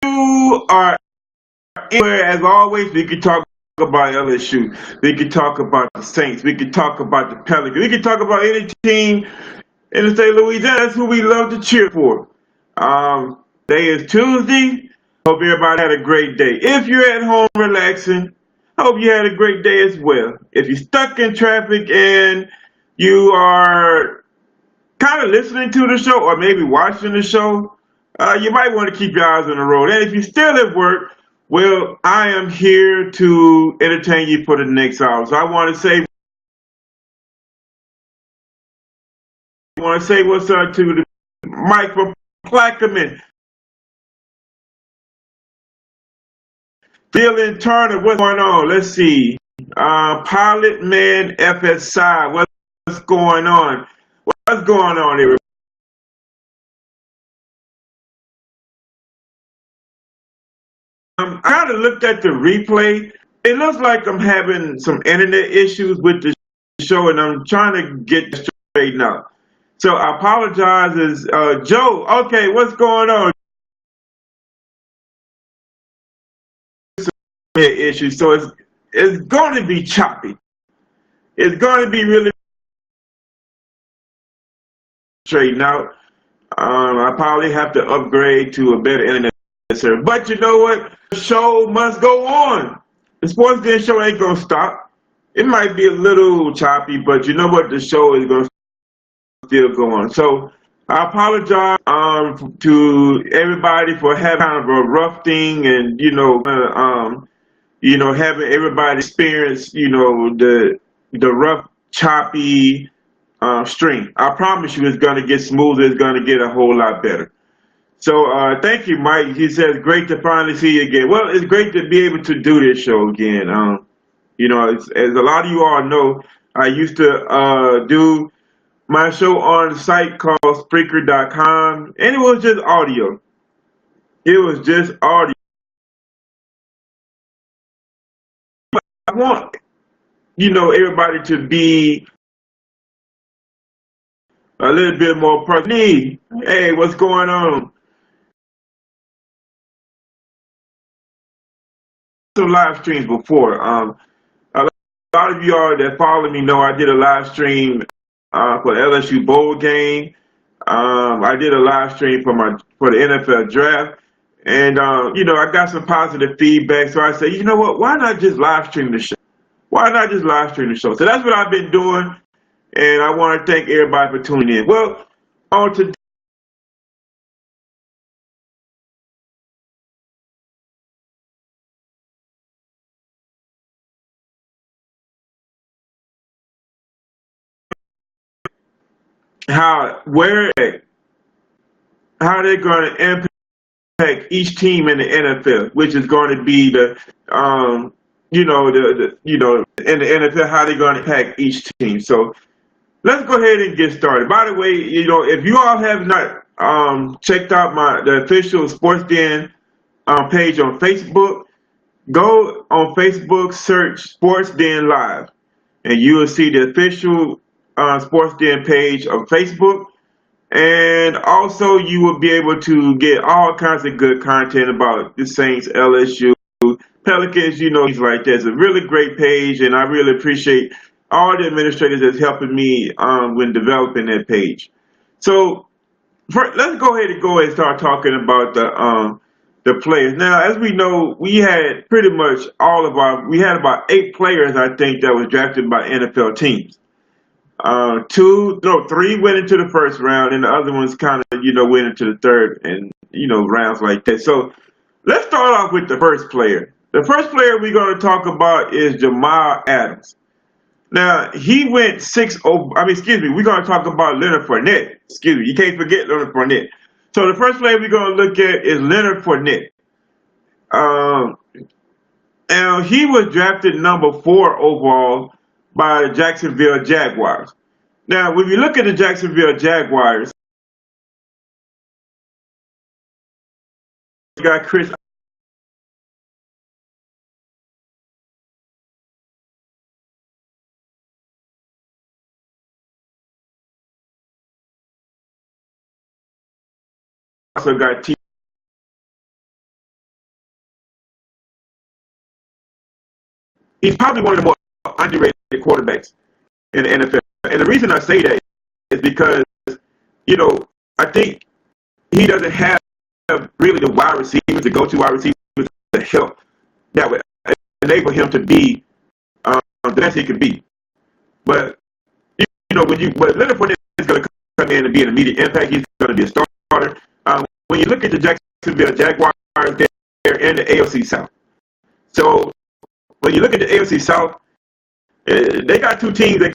you are anywhere, as always, we can talk about LSU. We can talk about the Saints. We can talk about the Pelicans. We can talk about any team in the state of Louisiana. That's who we love to cheer for. Today is Tuesday. Hope everybody had a great day. If you're at home relaxing, hope you had a great day as well. If you're stuck in traffic and you are kind of listening to the show or maybe watching the show, you might want to keep your eyes on the road. And if you're still at work, well, I am here to entertain you for the next hour. So I want to say what's up to the Mike from Plaquemine, Dylan Turner. What's going on? Let's see. Pilot Man FSI. What's going on? What's going on, everybody? I kind of looked at the replay. It looks like I'm having some internet issues with the show, and I'm trying to get it straightened out. So I apologize. Is Joe? Okay, what's going on? Issue. So it's going to be choppy. It's going to be really straightened out. I probably have to upgrade to a better internet service. But you know what? The show must go on. The sports day show ain't gonna stop. It might be a little choppy, but you know what? The show is gonna still go on. So I apologize to everybody for having kind of a rough thing, and having everybody experience the rough, choppy stream. I promise you, it's gonna get smoother. It's gonna get a whole lot better. So thank you, Mike. He says, great to finally see you again. Well, it's great to be able to do this show again. As a lot of you all know, I used to do my show on a site called Spreaker.com, and it was just audio. It was just audio. I want, everybody to be a little bit more personal. Hey, what's going on? Some live streams before. A lot of y'all that follow me know I did a live stream for the LSU bowl game. I did a live stream for the NFL draft, and I got some positive feedback. So I said, you know what? Why not just live stream the show? Why not just live stream the show? So that's what I've been doing, and I want to thank everybody for tuning in. Well, on to how they're going to impact each team in the NFL, which is going to be in the NFL, how they're going to impact each team. So let's go ahead and get started. By the way, if you all have not checked out the official Sports Den page on Facebook, go on Facebook, search Sports Den Live, and you will see the official Sports Den page of Facebook. And also, you will be able to get all kinds of good content about the Saints, LSU, Pelicans, things like that. It's a really great page, and I really appreciate all the administrators that's helping me when developing that page. So let's go ahead and start talking about the players. Now, as we know, we had pretty much we had about 8 players, I think, that was drafted by NFL teams. Three went into the first round, and the other ones kind of, went into the third and, rounds like that. So let's start off with the first player. The first player we're going to talk about is Jamal Adams. Now, he went 6-0. We're going to talk about Leonard Fournette. Excuse me, you can't forget Leonard Fournette. So the first player we're going to look at is Leonard Fournette. And he was drafted number 4 overall by the Jacksonville Jaguars. Now, when you look at the Jacksonville Jaguars, you got Chris also got he's probably one of the more underrated quarterbacks in the NFL. And the reason I say that is because, I think he doesn't have really the wide receivers, the go-to wide receivers, to help that would enable him to be the best he could be. But but Leonard Fournette is going to come in and be an immediate impact. He's going to be a starter. When you look at the Jacksonville Jaguars, they're in the AFC South. So when you look at the AFC South, they got two teams that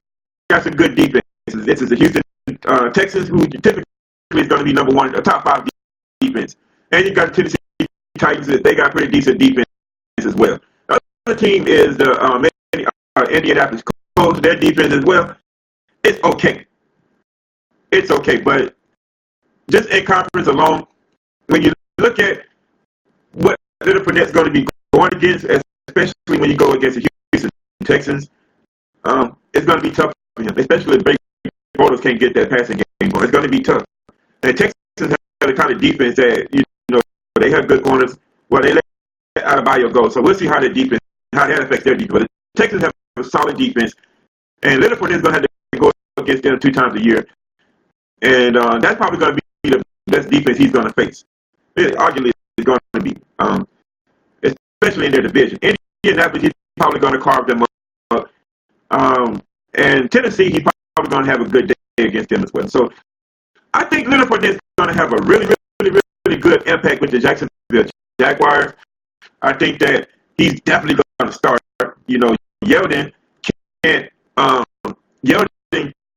got some good defenses. This is the Houston Texans, who typically is going to be number one, a top 5 defense. And you got the Tennessee Titans, they got pretty decent defense as well. The other team is the Indianapolis Colts. Their defense as well. It's okay. It's okay, but just in conference alone, when you look at what Leonard Fournette's going to be going against, especially when you go against the Houston Texans, it's going to be tough for him, especially if Blake Bortles can't get that passing game going. It's going to be tough. And Texans have the kind of defense that, they have good corners. Well, they let Adebayo go, so we'll see how that affects their defense. But the Texans have a solid defense, and Leonard Fournette's going to have to go against them 2 times a year. And that's probably going to be the best defense he's going to face. Arguably, it's going to be, especially in their division. Indianapolis, he's probably going to carve them up. And Tennessee, he's probably going to have a good day against them as well. So I think Leonard Fournette is going to have a really good impact with the Jacksonville Jaguars. I think that he's definitely going to start. Yeldon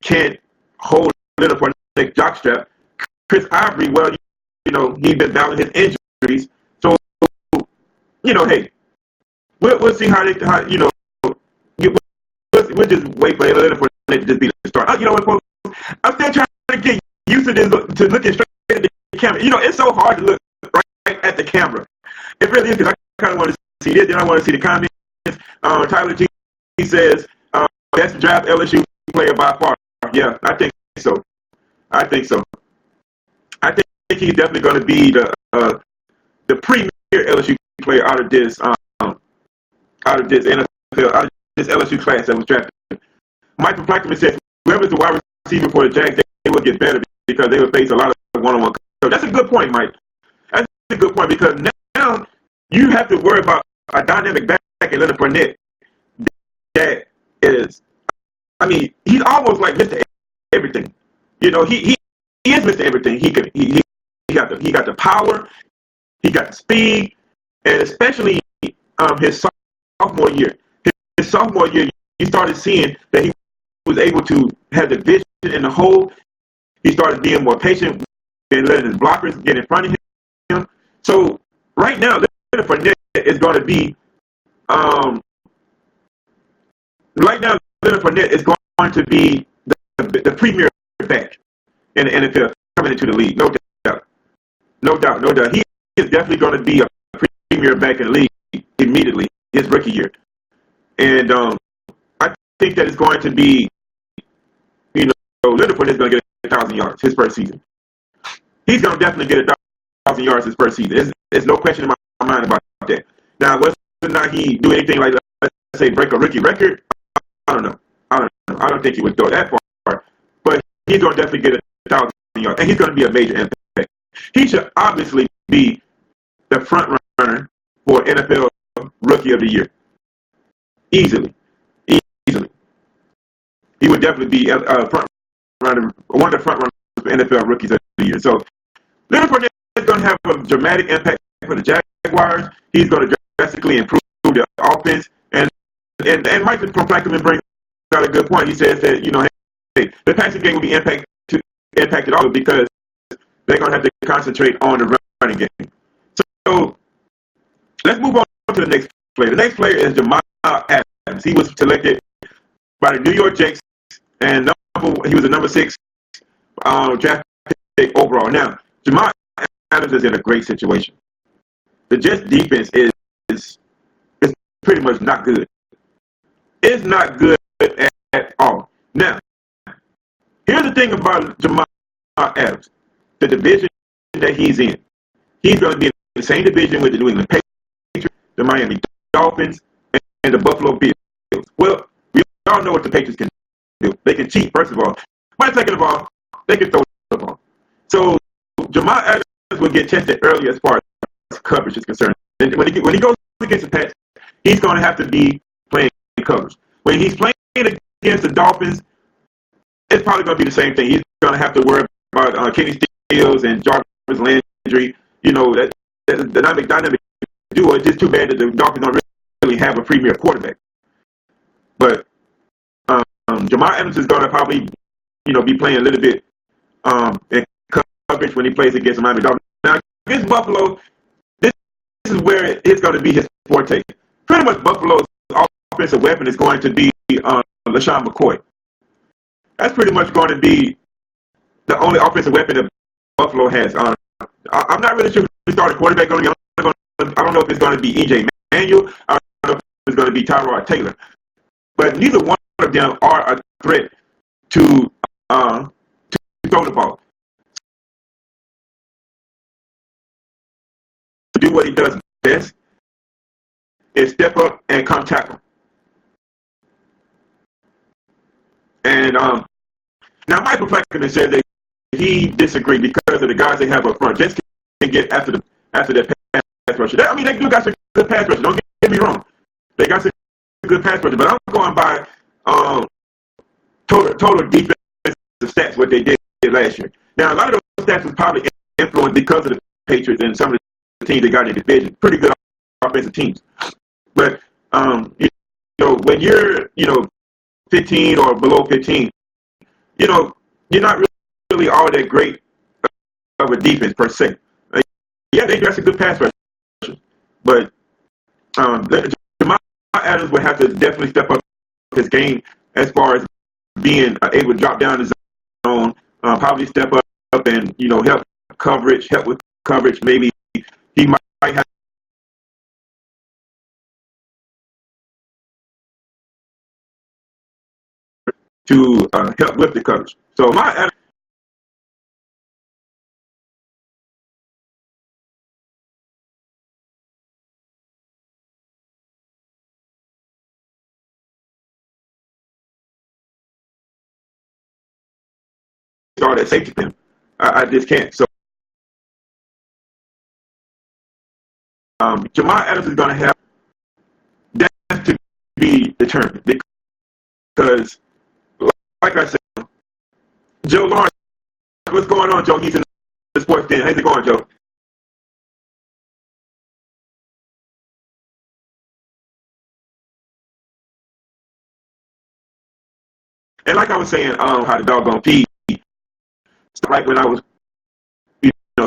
can't hold Leonard Fournette jockstrap. Chris Ivory, he's been battling his injuries. So, hey, we'll see we'll just wait for Leonard Fournette to just be the start. You know what, folks? I'm still trying to get used to this, to looking straight at the camera. It's so hard to look right at the camera. It really is, because I kind of want to see this, then I want to see the comments. Tyler G. says, best draft LSU player by far. Yeah, I think so. I think he's definitely going to be the premier LSU player out of this NFL, out of this LSU class that was drafted. Michael Plackman says, whoever's the wide receiver for the Jags, they will get better because they will face a lot of one-on-one. So that's a good point, Mike. That's a good point, because now you have to worry about a dynamic back in Leonard Fournette that is, he's almost like Mr. Everything. He is Mr. Everything. He got the power, he got the speed, and especially his sophomore year. His sophomore year, you started seeing that he was able to have the vision in the hole. He started being more patient and letting his blockers get in front of him. So right now, Leonard Fournette is going to be the premier back in the NFL coming into the league. No doubt. He is definitely going to be a premier back in the league immediately his rookie year. And I think that it's going to be, Leonard Fournette is going to get 1,000 yards his first season. He's going to definitely get 1,000 yards his first season. There's no question in my mind about that. Now, whether or not he do anything like, let's say, break a rookie record, I don't know. I don't think he would go that far. But he's going to definitely get 1,000 yards, and he's going to be a major impact. He should obviously be the front runner for NFL Rookie of the Year. Easily. He would definitely be a front runner, one of the front runners for NFL Rookies of the Year. So Leonard Fournette is going to have a dramatic impact for the Jaguars. He's going to drastically improve the offense. And Michael from Plackman brings out a good point. He says that, hey, the passing game will be impacted also because they're going to have to concentrate on the running game. So let's move on to the next player. The next player is Jamal Adams. He was selected by the New York Jets, and he was a number 6 draft pick overall. Now, Jamal Adams is in a great situation. The Jets defense is pretty much not good. It's not good at all. Now, here's the thing about Jamal Adams. The division that he's in. He's going to be in the same division with the New England Patriots, the Miami Dolphins, the Buffalo Bills. Well, we all know what the Patriots can do. They can cheat, first of all. But second of all, they can throw the ball. So Jamal Adams will get tested early as far as coverage is concerned. And when he goes against the Pats, he's going to have to be playing coverage. When he's playing against the Dolphins, it's probably going to be the same thing. He's going to have to worry about Kenny Stills and Jarvis Landry. You know, that dynamic duo. It's just too bad that the Dolphins don't really have a premier quarterback. But Jamal Adams is going to probably, be playing a little bit in coverage when he plays against the Miami Dolphins. Now, against Buffalo, this is where it's going to be his forte. Pretty much Buffalo's offensive weapon is going to be LaShawn McCoy. That's pretty much going to be the only offensive weapon that Buffalo has. I'm not really sure who the starting quarterback going to be. I don't know if it's going to be E.J. Manuel. I don't know if it's going to be Tyrod Taylor. But neither one of them are a threat to throw the ball. To do what he does best is step up and come tackle. And now Michael Plackett said that he disagreed because of the guys they have up front. Jets can get after their pass rusher. I mean, they do got some good pass rusher. Don't get me wrong. They got some good pass rusher, but I'm going by total defensive stats, what they did last year. Now, a lot of those stats was probably influenced because of the Patriots and some of the teams they got in the division. Pretty good offensive teams. But, when you're, 15 or below 15, you're not really all that great of a defense per se. Yeah, they got some good pass rush, but Jamal Adams would have to definitely step up his game as far as being able to drop down the zone, probably step up and help with coverage. Maybe he might have to help with the coverage. So my start at safety pin. I just can't. So Jamal Adams is going to have that to be determined because, like I said, Joe Lawrence, what's going on, Joe? He's in the sports den. How's it going, Joe? And like I was saying, how the doggone feed, like when I was,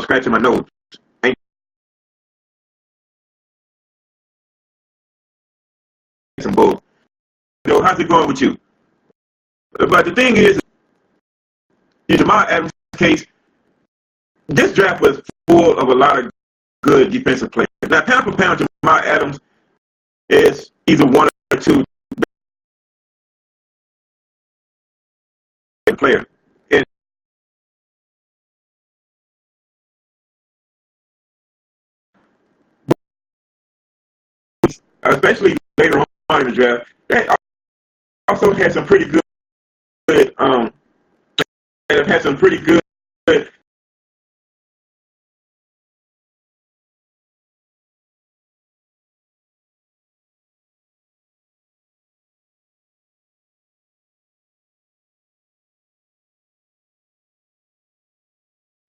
scratching my nose. Some bull. How's it going with you? But the thing is, in Jamal Adams' case, this draft was full of a lot of good defensive players. Now, pound for pound, Jamal Adams is either one or two player. And especially later on in the draft, they also had some pretty good have had some pretty good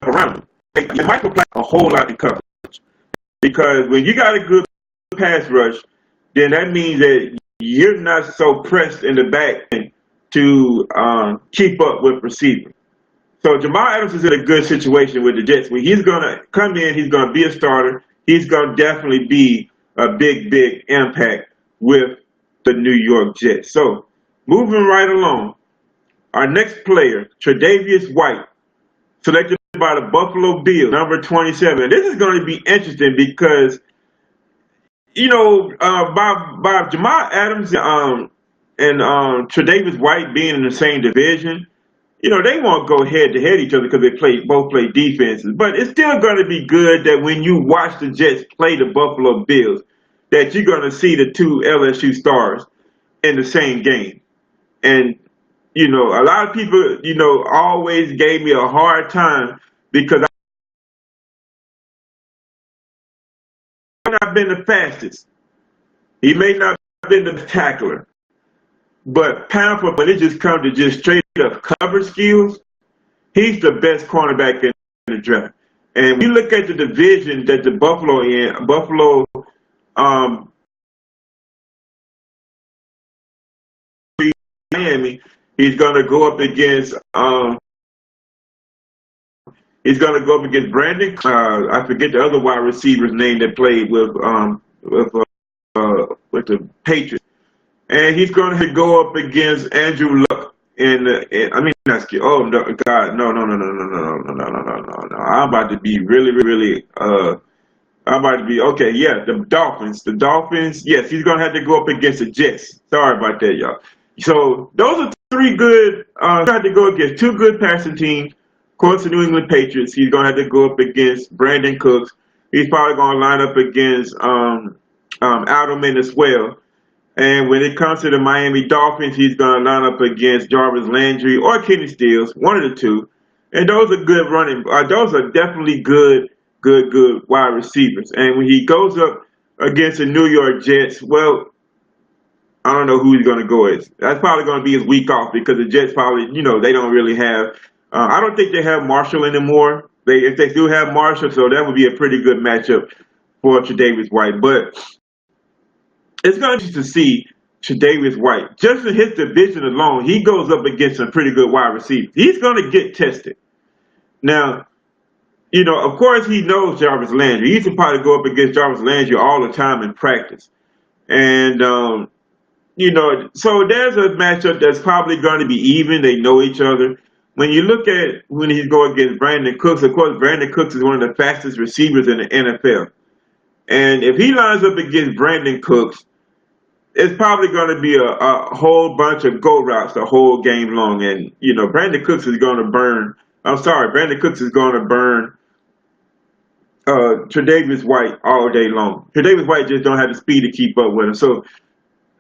around him. And Michael played a whole lot in coverage because when you got a good pass rush, then that means that you're not so pressed in the back to keep up with receivers. So Jamal Adams is in a good situation with the Jets. When he's going to come in, he's going to be a starter. He's going to definitely be a big, big impact with the New York Jets. So moving right along, our next player, Tre'Davious White, selected by the Buffalo Bills, number 27. This is going to be interesting because, by Jamal Adams and Tre'Davious White being in the same division, they won't go head to head each other because they both play defenses. But it's still going to be good that when you watch the Jets play the Buffalo Bills, that you're going to see the two LSU stars in the same game. And, a lot of people, always gave me a hard time because I may not have been the fastest. He may not have been the tackler. But pound for, when it just comes to just straight up cover skills, he's the best cornerback in the draft. And when you look at the division that the Buffalo Miami, he's gonna go up against Brandon. I forget the other wide receiver's name that played with the Patriots, and he's going to go up against Andrew Luck. Oh no, God, no! I'm about to be really. I'm about to be okay. Yeah, the Dolphins. The Dolphins. Yes, he's going to have to go up against the Jets. Sorry about that, y'all. So those are three good. Tried to go against two good passing teams. Of course, the New England Patriots. He's going to have to go up against Brandon Cooks. He's probably going to line up against Alderman as well. And when it comes to the Miami Dolphins, he's going to line up against Jarvis Landry or Kenny Stills, one of the two. And those are good running. Those are definitely good wide receivers. And when he goes up against the New York Jets, well, I don't know who he's going to go with. That's probably going to be his week off because the Jets probably, they don't really have. I don't think they have Marshall anymore. If they do have Marshall, so that would be a pretty good matchup for Tre'Davious White. But it's going to be interesting to see Tre'Davious White. Just in his division alone, he goes up against some pretty good wide receivers. He's going to get tested. Now, of course he knows Jarvis Landry. He used to probably go up against Jarvis Landry all the time in practice. And, so there's a matchup that's probably going to be even. They know each other. When you look at when he's going against Brandon Cooks, of course, Brandon Cooks is one of the fastest receivers in the NFL. And if he lines up against Brandon Cooks, it's probably going to be a whole bunch of go routes the whole game long. And, Brandon Cooks is going to burn. Brandon Cooks is going to burn Tre'Davious White all day long. Tre'Davious White just don't have the speed to keep up with him. So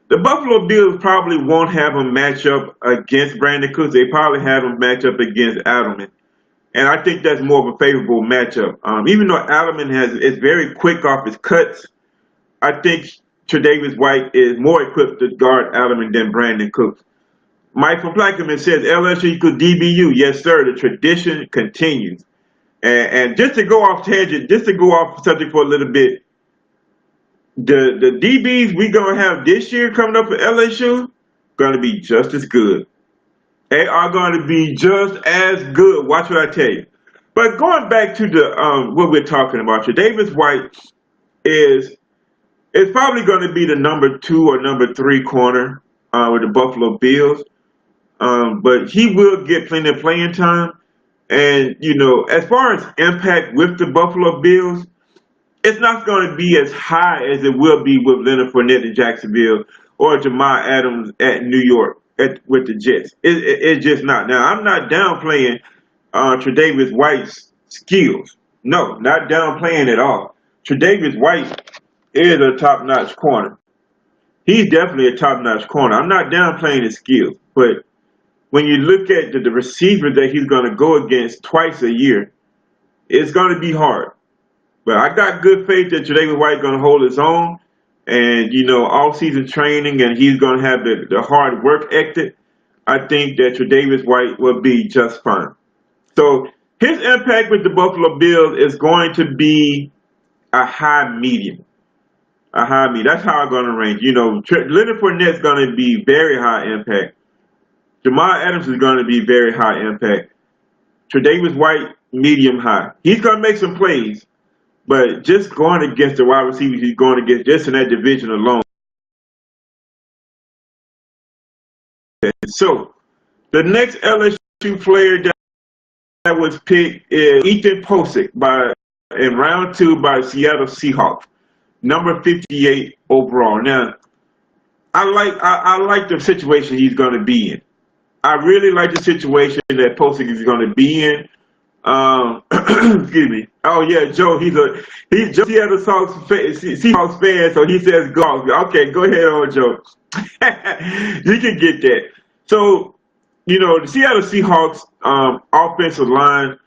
the Buffalo Bills probably won't have him match up against Brandon Cooks. They probably have him match up against Alderman. And I think that's more of a favorable matchup. Even though Alderman is very quick off his cuts, I think Tre'Davious White is more equipped to guard Alderman than Brandon Cooks. Mike from Plaquemine says LSU equals DBU. Yes, sir. The tradition continues. And just to go off tangent, just to go off subject for a little bit, the DBs we gonna have this year coming up for LSU gonna be just as good. They are going to be just as good. Watch what I tell you. But going back to the what we're talking about, Tre'Davious White is probably going to be the number 2 or number 3 corner with the Buffalo Bills. But he will get plenty of playing time. And, as far as impact with the Buffalo Bills, it's not going to be as high as it will be with Leonard Fournette in Jacksonville or Jamal Adams at New York with the Jets. It's just not. Now, I'm not downplaying Tre'Davious White's skills. No, not downplaying at all. Tre'Davious White is a top-notch corner. He's definitely a top-notch corner. I'm not downplaying his skills, but when you look at the receiver that he's going to go against twice a year, it's going to be hard. But I got good faith that Tre'Davious White is going to hold his own. And, all-season training, and he's going to have the hard work ethic. I think that Tre'Davious White will be just fine. So his impact with the Buffalo Bills is going to be a high medium. A high medium. That's how I'm going to rank. Leonard Fournette is going to be very high impact. Jamal Adams is going to be very high impact. Tre'Davious White, medium high. He's going to make some plays. But just going against the wide receivers he's going against just in that division alone. So, the next LSU player that was picked is Ethan Posick in round 2 by the Seattle Seahawks, number 58 overall. Now, I like the situation he's going to be in. I really like the situation that Posick is going to be in. Excuse me. Oh yeah, Joe. He's Joe Seattle Seahawks fan, so he says golf. Okay, go ahead, on Joe. You can get that. So the Seattle Seahawks offensive line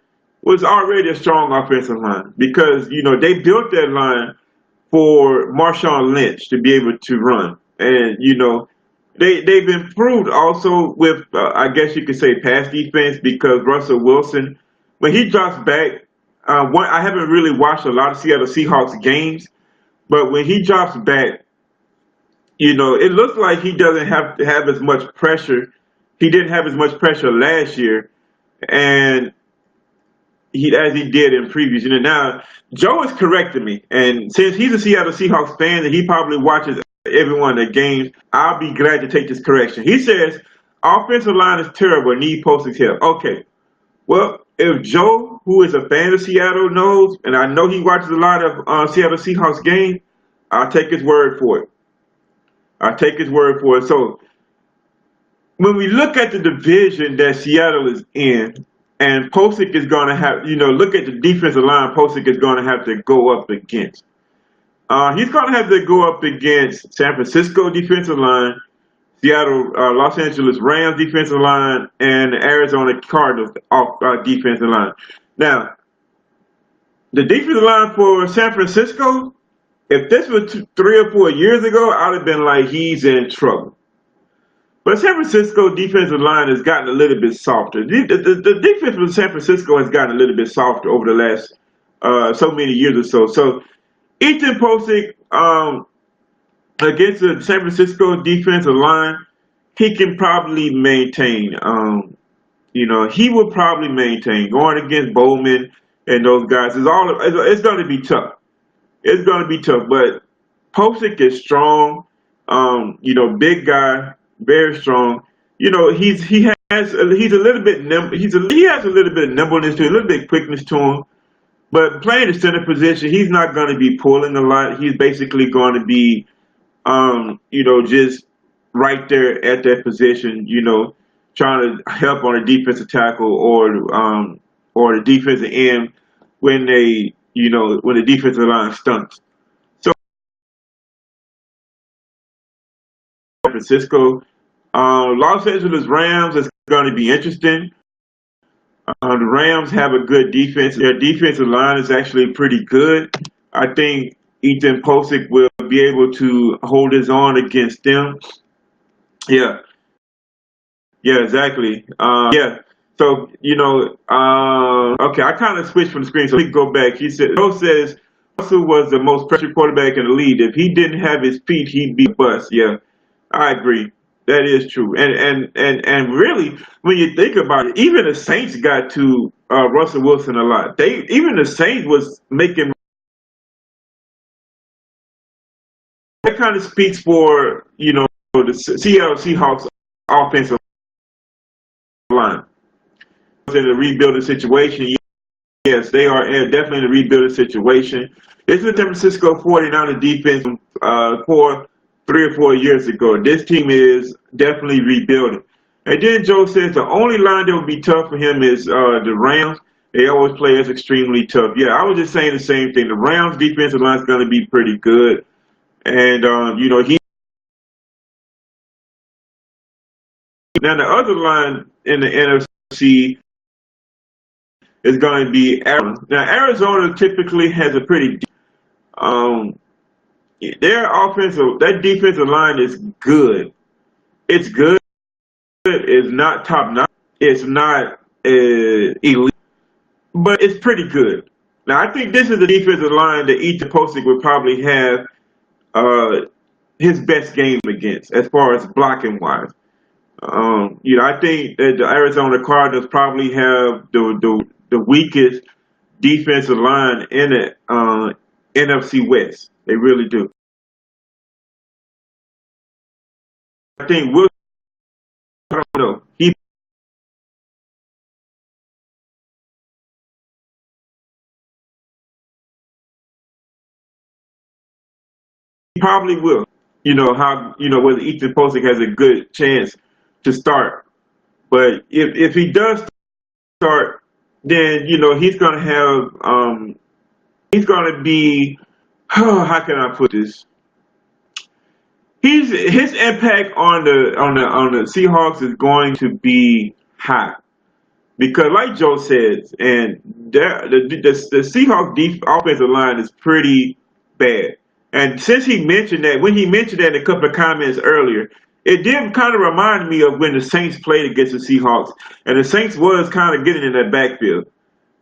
was already a strong offensive line because they built that line for Marshawn Lynch to be able to run, and they've improved also with I guess you could say pass defense because Russell Wilson, when he drops back, I haven't really watched a lot of Seattle Seahawks games, but when he drops back, it looks like he doesn't have to have as much pressure. He didn't have as much pressure last year, and as he did in previous. Now Joe is correcting me, and since he's a Seattle Seahawks fan and he probably watches every one of the games, I'll be glad to take this correction. He says offensive line is terrible, need Posey's help. Okay, well if Joe, who is a fan of Seattle, knows, and I know he watches a lot of Seattle Seahawks games, I'll take his word for it. I'll take his word for it. So when we look at the division that Seattle is in, and Posick is going to have, look at the defensive line Posick is going to have to go up against. He's going to have to go up against San Francisco defensive line, Seattle, Los Angeles Rams defensive line, and Arizona Cardinals defensive line. Now, the defensive line for San Francisco, if this was 3 or 4 years ago, I'd have been like, he's in trouble. But San Francisco defensive line has gotten a little bit softer. The defense for San Francisco has gotten a little bit softer over the last so many years or so. So Ethan Posick against the San Francisco defensive line, he can probably maintain. He will probably maintain going against Bowman and those guys. It's going to be tough. It's going to be tough. But Posick is strong. Big guy. Very strong. He has a little bit nimble. He has a little bit of nimbleness to him, a little bit of quickness to him. But playing the center position, he's not going to be pulling a lot. He's basically going to be, just right there at that position. Trying to help on a defensive tackle or the defensive end when when the defensive line stunts. So San Francisco. Los Angeles Rams is going to be interesting. The Rams have a good defense. Their defensive line is actually pretty good. I think Ethan Posick will be able to hold his own against them. Yeah, yeah, exactly. Yeah. So okay, I kind of switched from the screen, so we can go back. Joe says Russell was the most pressured quarterback in the league. If he didn't have his feet, he'd be a bust. Yeah, I agree. That is true, and really, when you think about it, even the Saints got to Russell Wilson a lot. Even the Saints was making. That kind of speaks for the Seattle Seahawks offensive line. In a rebuilding situation, yes, they are definitely in a rebuilding situation. This is the San Francisco 49ers defense for 3 or 4 years ago. This team is definitely rebuilding. And then Joe says the only line that would be tough for him is the Rams. They always play us extremely tough. Yeah, I was just saying the same thing. The Rams defensive line is going to be pretty good. And, he. Now, the other line in the NFC is going to be Arizona. Now, Arizona typically has a pretty their defensive line is good. It's good. It's not top notch. It's not elite, but it's pretty good. Now, I think this is the defensive line that Ethan Posick would probably have his best game against, as far as blocking wise. I think that the Arizona Cardinals probably have the weakest defensive line in the NFC West. They really do. I think Wilson, I don't know. He probably will. Whether Ethan Posick has a good chance to start. But if he does start, then he's gonna have he's gonna be how can I put this? His impact on the Seahawks is going to be high because, like Joe says, and the Seahawks offensive line is pretty bad. And since he mentioned that, when he mentioned that in a couple of comments earlier, it did kind of remind me of when the Saints played against the Seahawks, and the Saints was kind of getting in that backfield.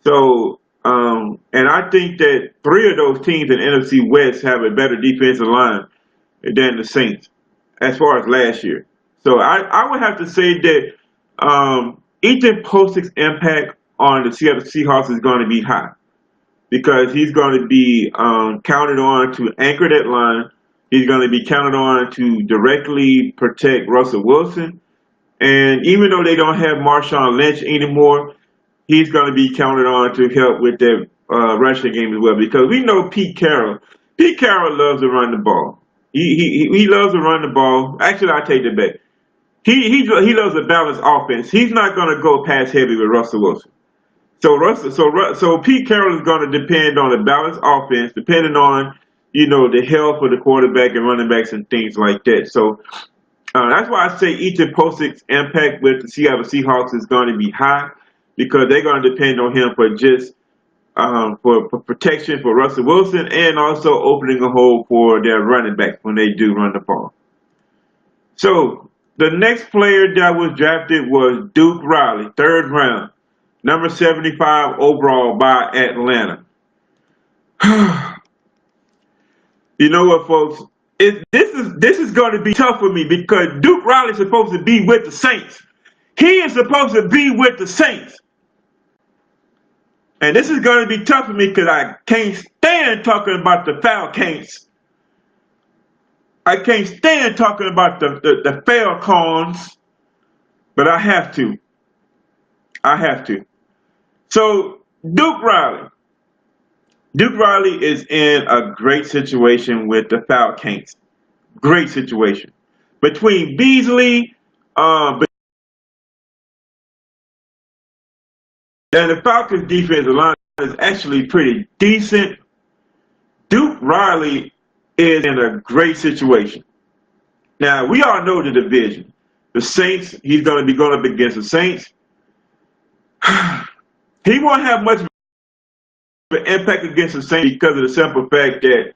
So, and I think that three of those teams in NFC West have a better defensive line than the Saints as far as last year. So I would have to say that Ethan Postic's impact on the Seattle Seahawks is going to be high because he's going to be counted on to anchor that line. He's going to be counted on to directly protect Russell Wilson. And even though they don't have Marshawn Lynch anymore, he's going to be counted on to help with their rushing game as well because we know Pete Carroll. Pete Carroll loves to run the ball. He loves to run the ball. Actually, I take that back. He loves a balanced offense. He's not going to go pass heavy with Russell Wilson. So Pete Carroll is going to depend on a balanced offense, depending on the health of the quarterback and running backs and things like that. So that's why I say Ethan Postic's impact with the Seattle Seahawks is going to be high because they're going to depend on him for just for protection for Russell Wilson and also opening a hole for their running backs when they do run the ball. So the next player that was drafted was Duke Riley, third round, number 75 overall by Atlanta. You know what, folks? This is going to be tough for me because Duke Riley is supposed to be with the Saints. He is supposed to be with the Saints. And this is going to be tough for me because I can't stand talking about the Falcons. I can't stand talking about the Falcons, but I have to. I have to. So, Duke Riley. Duke Riley is in a great situation with the Falcons. Great situation. Between Beasley, and the Falcons' defensive line is actually pretty decent. Duke Riley is in a great situation. Now, we all know the division. The Saints, he's going to be going up against the Saints. He won't have much of an impact against the Saints because of the simple fact that,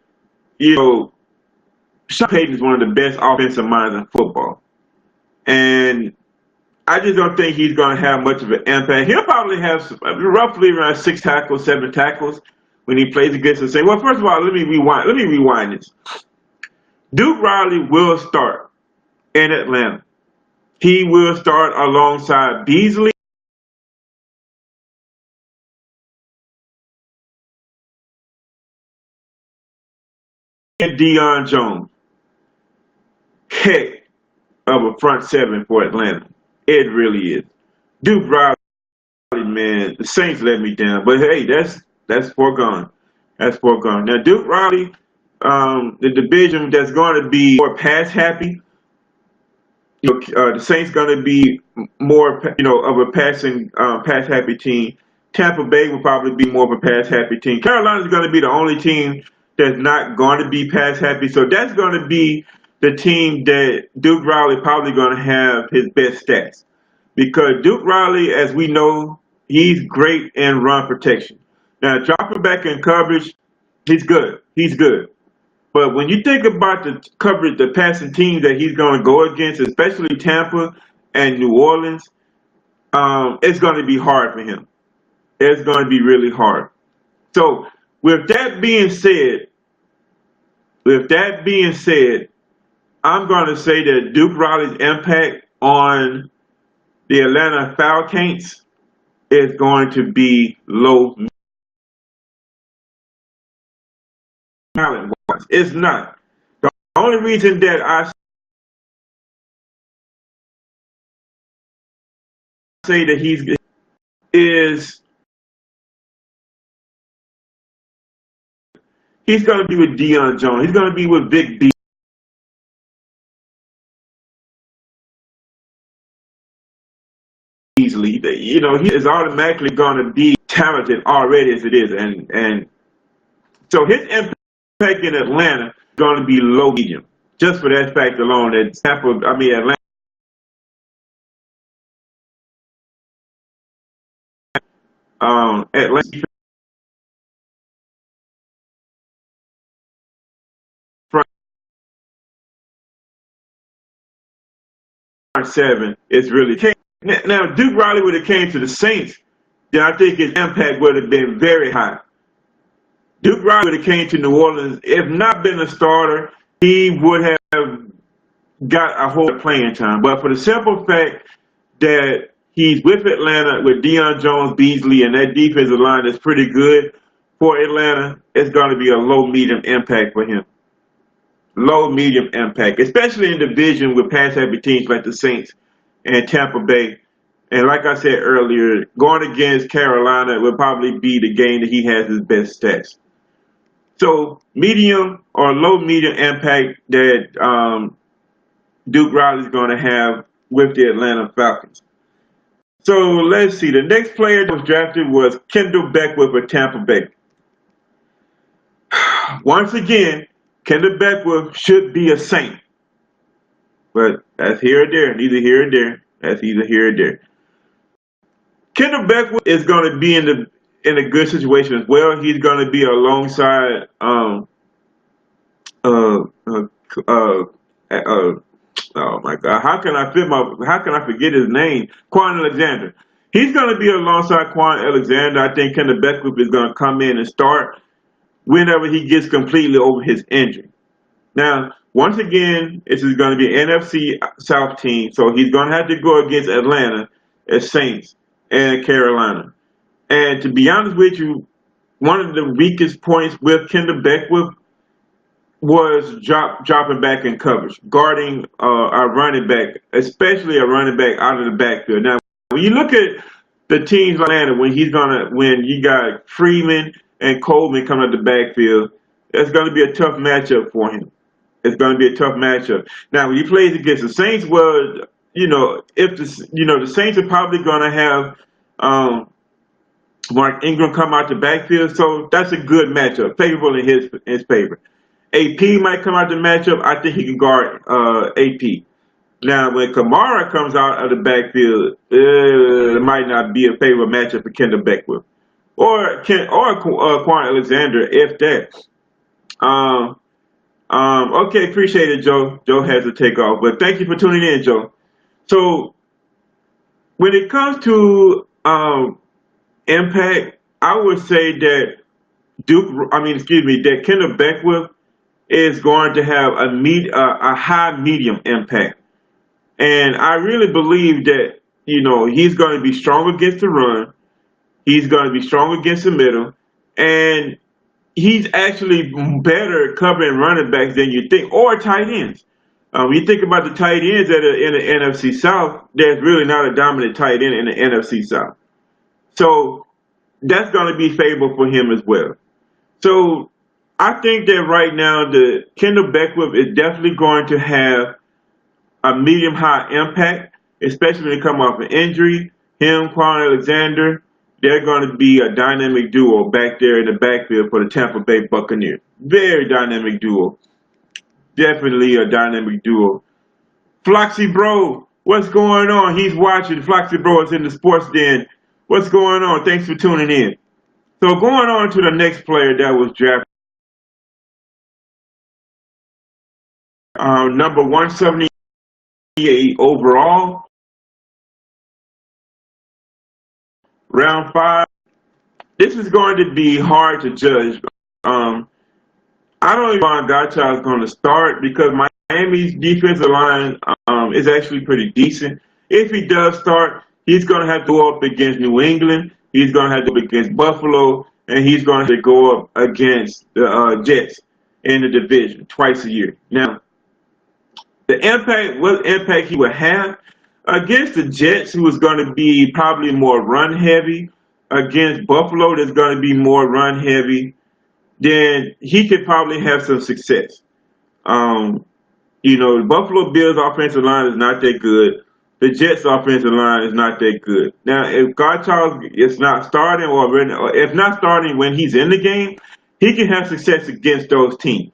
Sean Payton is one of the best offensive minds in football. And I just don't think he's going to have much of an impact. He'll probably have roughly around 6 tackles, 7 tackles when he plays against the Saints. Well, first of all, let me rewind this. Duke Riley will start in Atlanta. He will start alongside Beasley. And Deion Jones. Heck of a front seven for Atlanta. It really is. Duke Riley, man, the Saints let me down. But hey, that's foregone. That's foregone. Now Duke Riley, the division that's going to be more pass happy. The Saints going to be more, of a pass happy team. Tampa Bay will probably be more of a pass happy team. Carolina is going to be the only team that's not going to be pass happy. So that's going to be the team that Duke Riley probably going to have his best stats. Because Duke Riley, as we know, he's great in run protection. Now, dropping back in coverage, he's good. He's good. But when you think about the coverage, the passing teams that he's going to go against, especially Tampa and New Orleans, it's going to be hard for him. It's going to be really hard. So, with that being said, I'm going to say that Duke Riley's impact on the Atlanta Falcons is going to be low talent-wise. It's not. The only reason that I say that he's good is he's going to be with Deion Jones. He's going to be with Vic B. easily. You know, he is automatically going to be talented already as it is, and so his impact in Atlanta is going to be low medium, just for that fact alone. That Tampa, I mean Atlanta front seven is really now. If Duke Riley would have came to the Saints, then I think his impact would have been very high. Duke Riley would have came to New Orleans, if not been a starter, he would have got a whole playing time. But for the simple fact that he's with Atlanta with Deion Jones, Beasley, and that defensive line is pretty good for Atlanta, it's going to be a low medium impact for him. Low medium impact, especially in division with pass heavy teams like the Saints and Tampa Bay. And like I said earlier, going against Carolina would probably be the game that he has his best stats. So medium or low medium impact that Duke Riley is going to have with the Atlanta Falcons. So let's see. The next player that was drafted was Kendall Beckwith of Tampa Bay. Once again, Kendall Beckwith should be a Saint. But that's here or there. Neither here or there. That's either here or there. Kendall Beckwith is going to be in a good situation as well. He's going to be alongside uh, oh my God, how can I forget his name? Quan Alexander. He's going to be alongside Quan Alexander. I think Kendall Beckwith is going to come in and start whenever he gets completely over his injury. Now, once again, this is going to be an NFC South team, so he's going to have to go against Atlanta as Saints and Carolina. And to be honest with you, one of the weakest points with Kendall Beckwith was dropping back in coverage, guarding our running back, especially a running back out of the backfield. Now, when you look at the teams like Atlanta, when you got Freeman and Coleman coming out the backfield, it's going to be a tough matchup for him. It's going to be a tough matchup. Now, when he plays against the Saints, well, the Saints are probably going to have Mark Ingram come out the backfield, so that's a good matchup, favorable in his favor. AP might come out the matchup. I think he can guard AP. Now, when Kamara comes out of the backfield, it might not be a favorable matchup for Kendall Beckwith or Quan Alexander, if that. Okay, appreciate it, Joe. Joe has to take off, but thank you for tuning in, Joe. So, when it comes to impact, I would say that that Kendall Beckwith is going to have a high medium impact. And I really believe that, he's going to be strong against the run. He's going to be strong against the middle. And he's actually better covering running backs than you think, or tight ends. When you think about the tight ends in the NFC South, there's really not a dominant tight end in the NFC South. So that's going to be favorable for him as well. So I think that right now the Kendall Beckwith is definitely going to have a medium-high impact, especially when they come off an injury. Him, Quan Alexander, they're going to be a dynamic duo back there in the backfield for the Tampa Bay Buccaneers. Very dynamic duo. Definitely a dynamic duo. Floxy Bro, what's going on? He's watching. Floxy Bro is in the sports den. What's going on? Thanks for tuning in. So going on to the next player that was drafted. Number 178 overall, round 5. This is going to be hard to judge. I don't even know if Gotcha is going to start because Miami's defensive line is actually pretty decent. If he does start, he's going to have to go up against New England. He's going to have to go up against Buffalo, and he's going to have to go up against the Jets in the division twice a year. Now, what impact he would have against the Jets, who is going to be probably more run heavy, against Buffalo, that's going to be more run heavy, then he could probably have some success. The Buffalo Bills offensive line is not that good. the Jets' offensive line is not that good. Now, if Garchar is not starting, or if not starting when he's in the game, he can have success against those teams.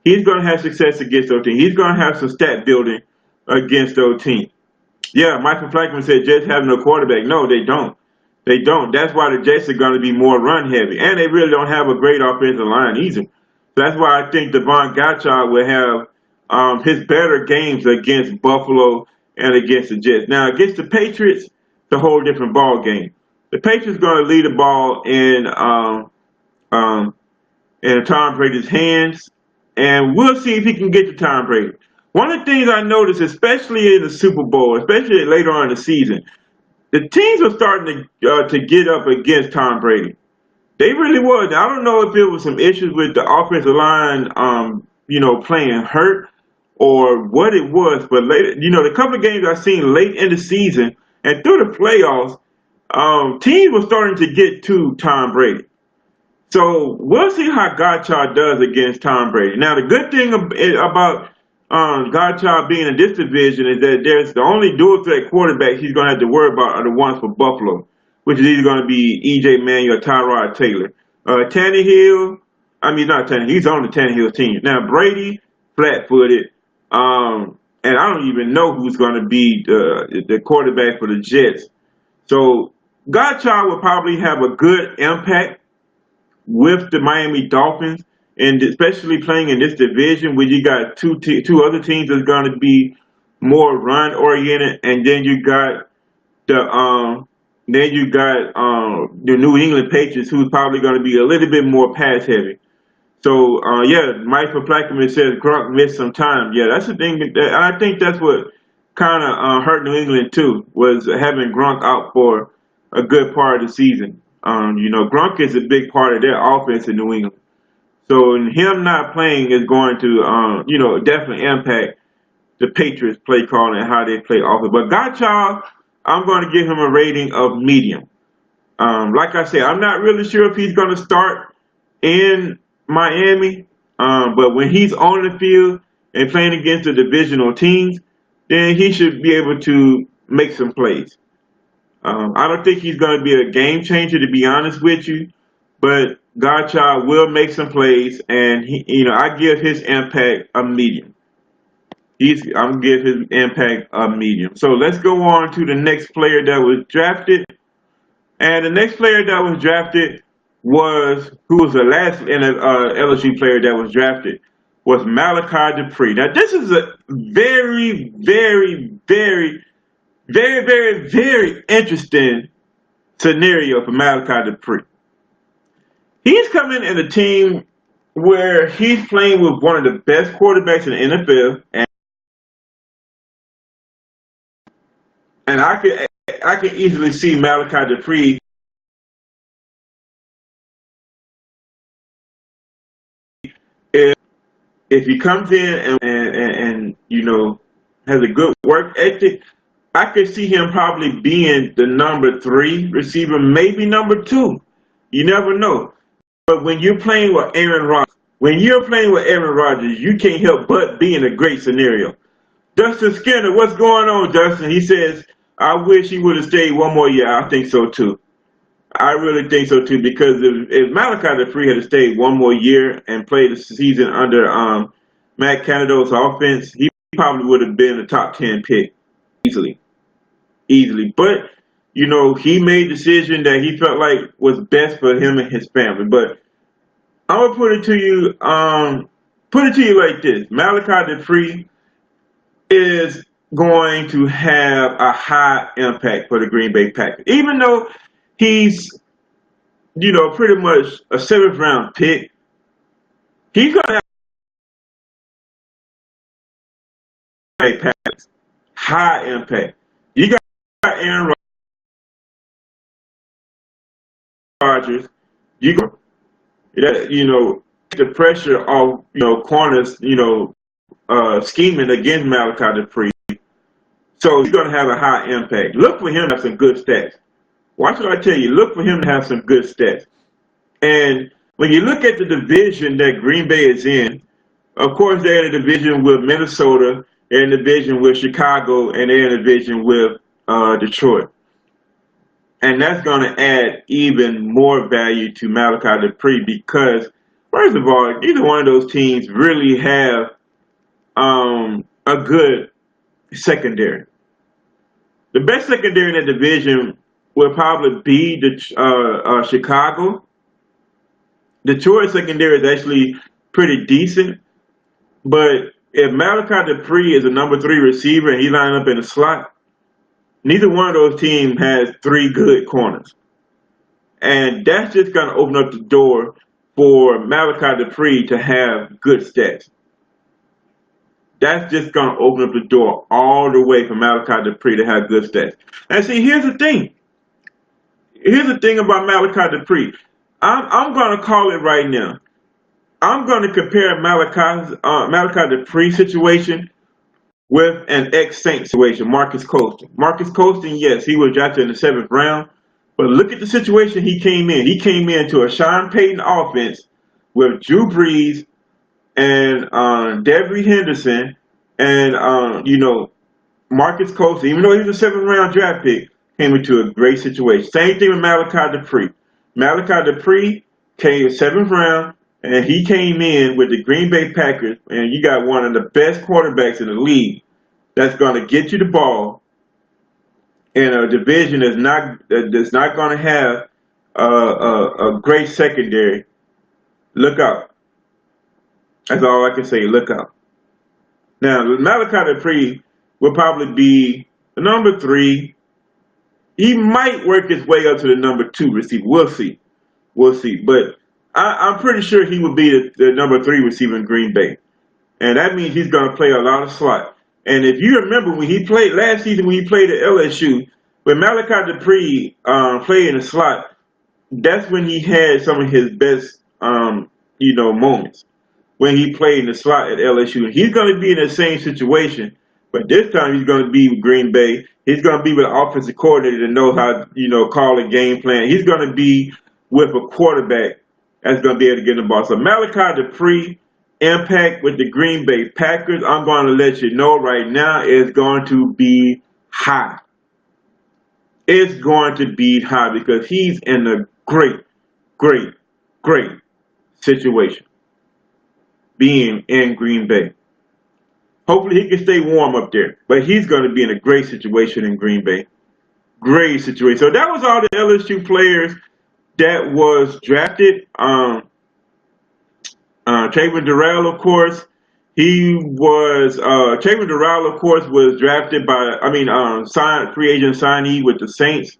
He's going to have success against those teams. He's going to have some stat building against those teams. Yeah, Michael Flackman said Jets have no quarterback. No, they don't. They don't. That's why the Jets are going to be more run heavy, and they really don't have a great offensive line either. That's why I think Devon Gotcha will have his better games against Buffalo and against the Jets. Now, against the Patriots, it's a whole different ball game. The Patriots going to lead the ball in Tom Brady's hands, and we'll see if he can get to Tom Brady. One of the things I noticed, especially in the Super Bowl, especially later on in the season, the teams are starting to get up against Tom Brady. They really was. I don't know if it was some issues with the offensive line, playing hurt or what it was, but later, the couple of games I've seen late in the season and through the playoffs, teams were starting to get to Tom Brady. So we'll see how Gotcha does against Tom Brady. Now, the good thing about Gotcha being in this division is that there's the only dual threat quarterback he's going to have to worry about are the ones for Buffalo, which is either going to be E.J. Manuel or Tyrod Taylor. Tannehill, not Tannehill, he's on the Tannehill team. Now, Brady, flat-footed, and I don't even know who's going to be the quarterback for the Jets. So Gotcha will probably have a good impact with the Miami Dolphins, and especially playing in this division where you got two other teams that's going to be more run oriented, and then you got the New England Patriots, who's probably going to be a little bit more pass heavy. So Michael Flackman says Gronk missed some time. Yeah, that's the thing. I think that's what kind of hurt New England too, was having Gronk out for a good part of the season. Gronk is a big part of their offense in New England. So him not playing is going to, definitely impact the Patriots play calling and how they play offense. But Gotcha, I'm going to give him a rating of medium. Like I said, I'm not really sure if he's going to start in Miami. But when he's on the field and playing against the divisional teams, then he should be able to make some plays. I don't think he's going to be a game changer, to be honest with you, but Gotcha will make some plays, and I give his impact a medium. I'm gonna give his impact a medium. So let's go on to the next player that was drafted, and the next player that was drafted who was the last LSU player that was drafted, was Malachi Dupree. Now this is a very, very, very, very, very, very interesting scenario for Malachi Dupree. He's coming in a team where he's playing with one of the best quarterbacks in the NFL, and I can easily see Malachi Dupree if he comes in and has a good work ethic. I could see him probably being the number 3 receiver, maybe number 2. You never know. But when you're playing with Aaron Rodgers, you can't help but be in a great scenario. Dustin Skinner, what's going on, Dustin? He says, I wish he would have stayed one more year. I think so too. I really think so too, because if Malachi Dupree had stayed one more year and played the season under Matt Canado's offense, he probably would have been a top 10 pick easily. But he made a decision that he felt like was best for him and his family. But I'm gonna put it to you like this: Malachi Dupree is going to have a high impact for the Green Bay Packers, even though he's pretty much a 7th round pick. He's gonna have high impact. You got Aaron Rodgers. The pressure of corners, scheming against Malachi Dupree. So he's going to have a high impact. Look for him to have some good stats. Watch what I tell you. Look for him to have some good stats. And when you look at the division that Green Bay is in, of course they're in a division with Minnesota They're in the division with Chicago, and they're in the division with Detroit. And that's going to add even more value to Malachi Dupree because, first of all, either one of those teams really have a good secondary. The best secondary in that division will probably be the Chicago. Detroit secondary is actually pretty decent, but if Malachi Dupree is a number 3 receiver and he line up in the slot, neither one of those teams has 3 good corners. And that's just going to open up the door for Malachi Dupree to have good stats. That's just going to open up the door all the way for Malachi Dupree to have good stats. And see, here's the thing. Here's the thing about Malachi Dupree. I'm going to call it right now. I'm going to compare Malachi Dupree situation with an ex-Saint situation, Marcus Colston. Marcus Colston, yes, he was drafted in the 7th round, but look at the situation he came in. He came into a Sean Payton offense with Drew Brees and Devery Henderson and, Marcus Colston, even though he was a 7th round draft pick, came into a great situation. Same thing with Malachi Dupree. Malachi Dupree came 7th round, and he came in with the Green Bay Packers, and you got one of the best quarterbacks in the league that's going to get you the ball in a division that's not going to have a great secondary. Look out. That's all I can say. Look out. Now, Malachi Dupree will probably be the number 3. He might work his way up to the number 2 receiver. We'll see. We'll see. But I'm pretty sure he will be the number 3 receiver in Green Bay. And that means he's going to play a lot of slot. And if you remember when he played last season, when he played at LSU, when Malachi Dupree played in the slot, that's when he had some of his best, moments. When he played in the slot at LSU. And he's going to be in the same situation. But this time he's going to be with Green Bay. He's going to be with an offensive coordinator to know how, call a game plan. He's going to be with a quarterback that's going to be able to get the ball. So Malachi Dupree impact with the Green Bay Packers, I'm going to let you know right now, is going to be high. It's going to be high because he's in a great, great, great situation being in Green Bay. Hopefully he can stay warm up there. But he's going to be in a great situation in Green Bay. Great situation. So that was all the LSU players that was drafted. Trayvon Durrell, of course. Trayvon Durrell, of course, was drafted free agent signee with the Saints.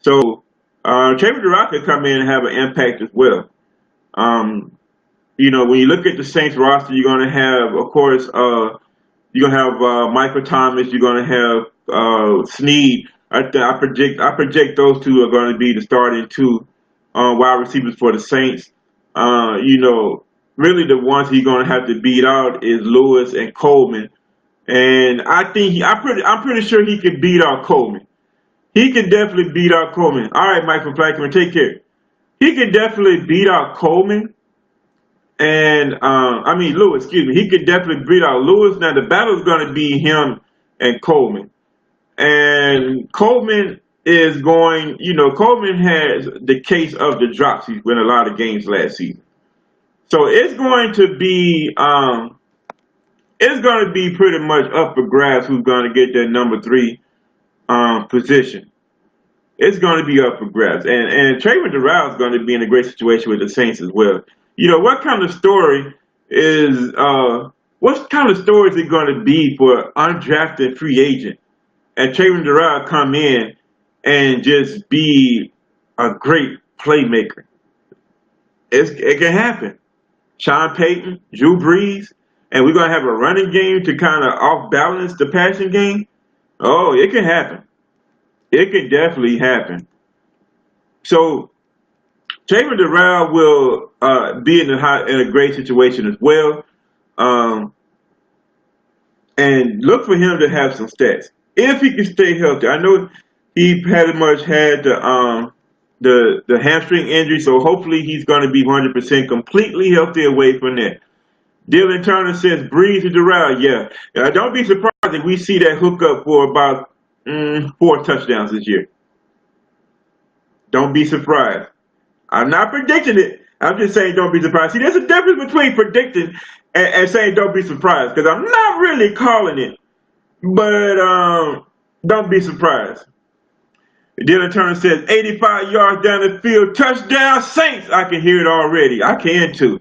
So Trayvon Durrell could come in and have an impact as well. When you look at the Saints roster, you're going to have, of course, you're going to have Michael Thomas. You're going to have Snead. I project those two are going to be the starting 2 wide receivers for the Saints. Really the ones he's going to have to beat out is Lewis and Coleman. And I'm pretty sure he can beat out Coleman. He can definitely beat out Coleman. All right, Michael Blackman, take care. He can definitely beat out Coleman. And, Lewis, excuse me. He could definitely beat out Lewis. Now, the battle is going to be him and Coleman. And Coleman is going, Coleman has the case of the drops. He's won a lot of games last season. So it's going to be pretty much up for grabs who's going to get that number 3 position. It's going to be up for grabs. And Trayvon Durrell is going to be in a great situation with the Saints as well. What kind of story is it going to be for undrafted free agent and Trayvon Durrell come in and just be a great playmaker? It can happen. Sean Payton, Drew Brees, and we're going to have a running game to kind of off-balance the passing game. Oh, it can happen. It can definitely happen. So Trayvon Durrell will be in a great situation as well. And look for him to have some stats. If he can stay healthy. I know he pretty much had the hamstring injury, so hopefully he's going to be 100% completely healthy away from that. Dylan Turner says, breathe to Doral. Yeah. Don't be surprised if we see that hookup for about 4 touchdowns this year. Don't be surprised. I'm not predicting it. I'm just saying don't be surprised. See, there's a difference between predicting and saying don't be surprised because I'm not really calling it. But don't be surprised. Dylan Turner says 85 yards down the field, touchdown Saints. I can hear it already. I can too.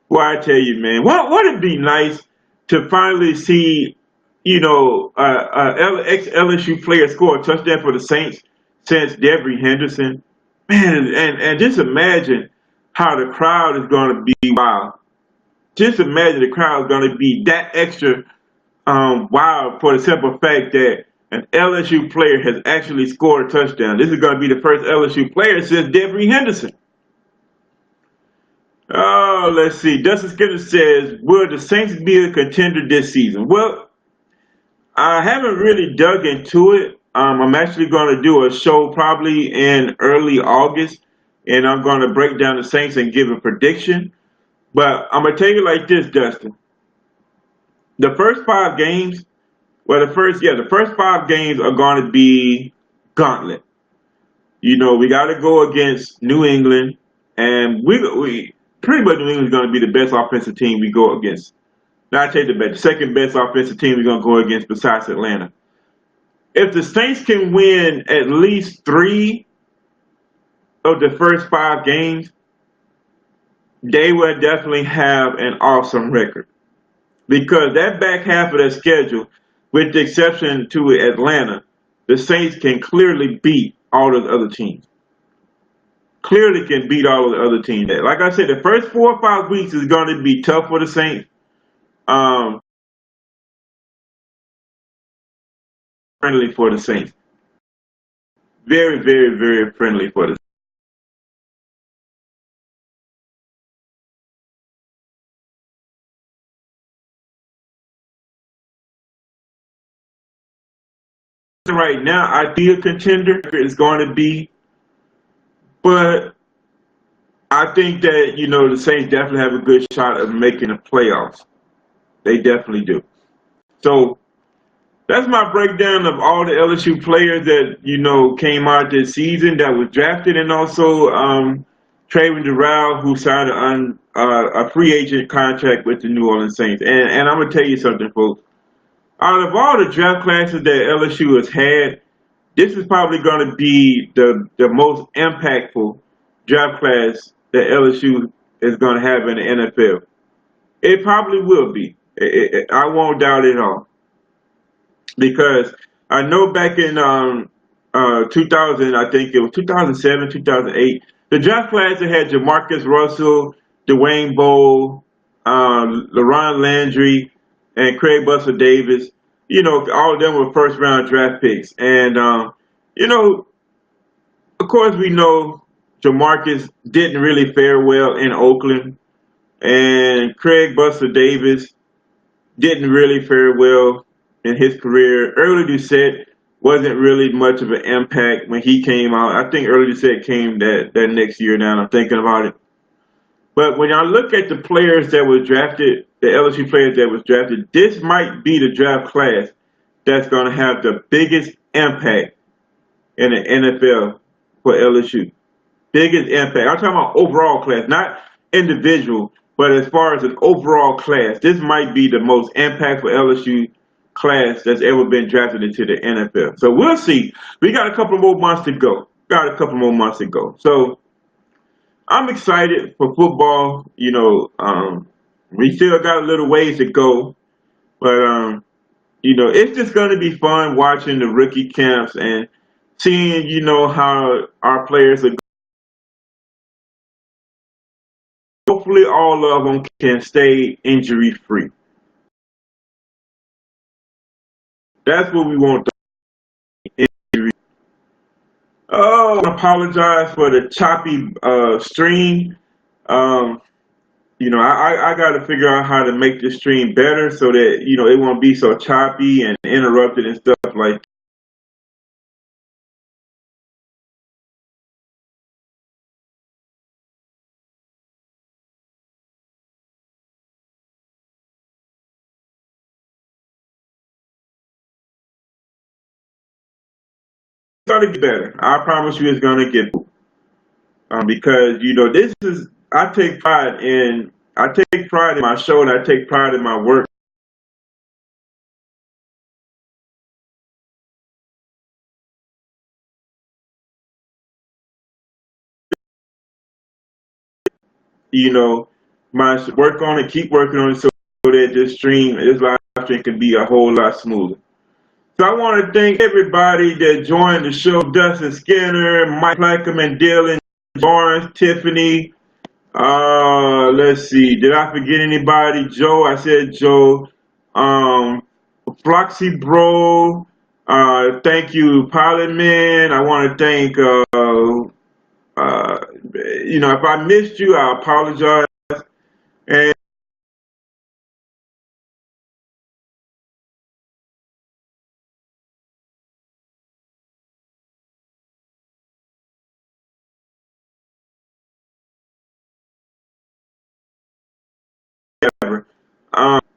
Well, I tell you, man, would it be nice to finally see, ex-LSU player score a touchdown for the Saints since Devery Henderson? Man, and just imagine how the crowd is going to be wild. Just imagine the crowd is going to be that extra wild for the simple fact that an LSU player has actually scored a touchdown. This is going to be the first LSU player since Devery Henderson. Oh, let's see. Dustin Skinner says, will the Saints be a contender this season? Well, I haven't really dug into it. I'm actually going to do a show probably in early August, and I'm going to break down the Saints and give a prediction. But I'm going to tell you like this, Dustin. The first 5 games, the first 5 games are going to be gauntlet. We got to go against New England, and we pretty much New England's going to be the best offensive team we go against. Now I take the bet. The second best offensive team we're going to go against besides Atlanta. If the Saints can win at least 3 of the first 5 games, they will definitely have an awesome record. Because that back half of their schedule, with the exception to Atlanta, the Saints can clearly beat all of the other teams. Clearly can beat all of the other teams. Like I said, the first 4 or 5 weeks is going to be tough for the Saints. Friendly for the Saints. Very, very, very friendly for the Saints. Right now, I feel a contender is going to be, but I think that, the Saints definitely have a good shot of making the playoffs. They definitely do. So that's my breakdown of all the LSU players that, came out this season that was drafted, and also Trayvon Doral, who signed a free agent contract with the New Orleans Saints. And I'm going to tell you something, folks. Out of all the draft classes that LSU has had, this is probably going to be the most impactful draft class that LSU is going to have in the NFL. It probably will be. I won't doubt it at all. Because I know back in 2000, I think it was 2007, 2008, the draft class that had Jamarcus Russell, Dwayne Bowe, LaRon Landry, and Craig Buster Davis. All of them were first round draft picks. And, of course, we know Jamarcus didn't really fare well in Oakland. And Craig Buster Davis didn't really fare well in his career. Early Doucette wasn't really much of an impact when he came out. I think Early Doucette came that next year now, I'm thinking about it. But when I look at the players that were drafted, the LSU players that was drafted, this might be the draft class that's going to have the biggest impact in the NFL for LSU. Biggest impact. I'm talking about overall class, not individual, but as far as an overall class, this might be the most impactful LSU class that's ever been drafted into the NFL. So we'll see. We got a couple more months to go. So I'm excited for football. We still got a little ways to go, but it's just going to be fun watching the rookie camps and seeing, how our players are. Hopefully, all of them can stay injury free. That's what we want. Injury. Oh, I apologize for the choppy stream. Um, I got to figure out how to make the stream better so that it won't be so choppy and interrupted and stuff like gonna get better. I promise you, it's gonna get better. Because this is I take pride in my show, and I take pride in my work. You know, my work on it, keep working on it, so that this live stream can be a whole lot smoother. So I want to thank everybody that joined the show: Dustin Skinner, Mike Plackerman, Dylan, Lawrence, Tiffany. Let's see. Did I forget anybody? Joe. I said Joe. Um, Floxy Bro. Thank you, Pilot Man. I want to thank. Uh, if I missed you, I apologize. And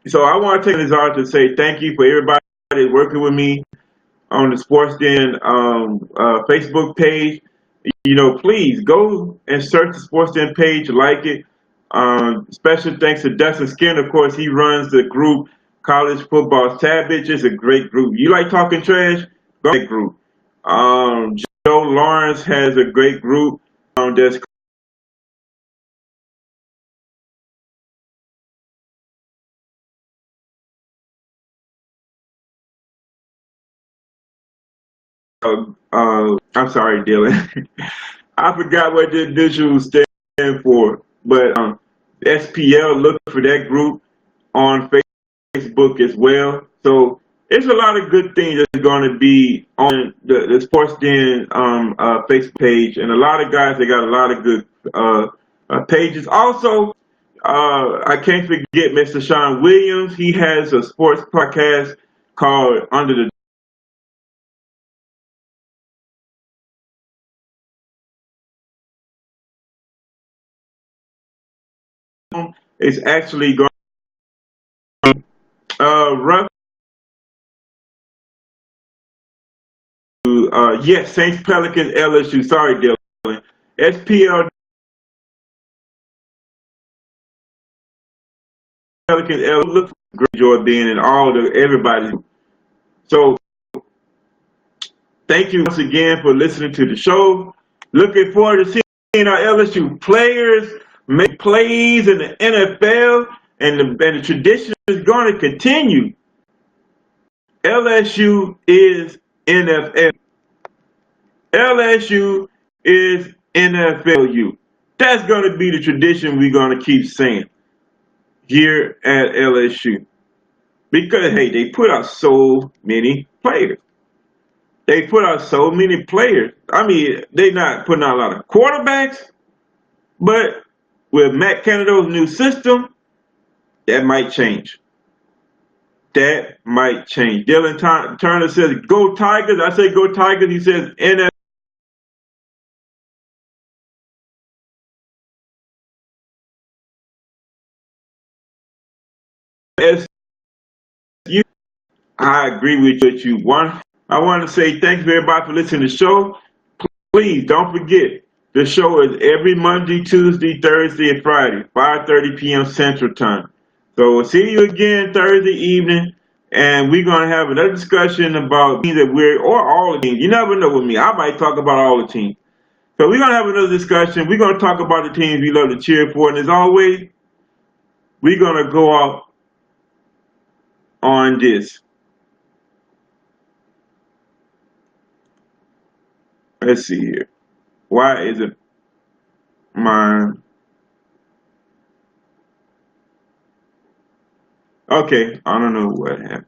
so I want to take this out to say thank you for everybody that's working with me on the Sports Den Facebook page. Please go and search the Sports Den page, like it. Special thanks to Dustin Skin. Of course, he runs the group College Football Savage. It's a great group. You like talking trash? Go to that group. Joe Lawrence has a great group that's I'm sorry, Dylan. I forgot what the initials stand for, but SPL, look for that group on Facebook as well. So it's a lot of good things that's going to be on the Sports Den Facebook page, and a lot of guys, they got a lot of good pages. Also, I can't forget Mr. Sean Williams. He has a sports podcast called Under the Dome. It's actually going rough to yes, Saints Pelicans LSU. Sorry, Dylan. SPL Pelicans LSU. Look for Greg Jordan and everybody. So thank you once again for listening to the show. Looking forward to seeing our LSU players make plays in the NFL, and the tradition is going to continue. LSU is NFL. LSU is NFLU. That's going to be the tradition we're going to keep saying here at LSU. Because, hey, they put out so many players. They put out so many players. I mean, they're not putting out a lot of quarterbacks, but with Matt Canado's new system, that might change. That might change. Dylan Turner says, "Go Tigers." I say, "Go Tigers." He says, "NFSU." I agree with you. I want to say thank you everybody for listening to the show. Please don't forget, the show is every Monday, Tuesday, Thursday, and Friday, 5:30 p.m. Central Time. So we'll see you again Thursday evening, and we're going to have another discussion about teams that or all the teams. You never know with me. I might talk about all the teams. So we're going to have another discussion. We're going to talk about the teams we love to cheer for. And as always, we're going to go out on this. Let's see here. Why is it mine? Okay, I don't know what happened.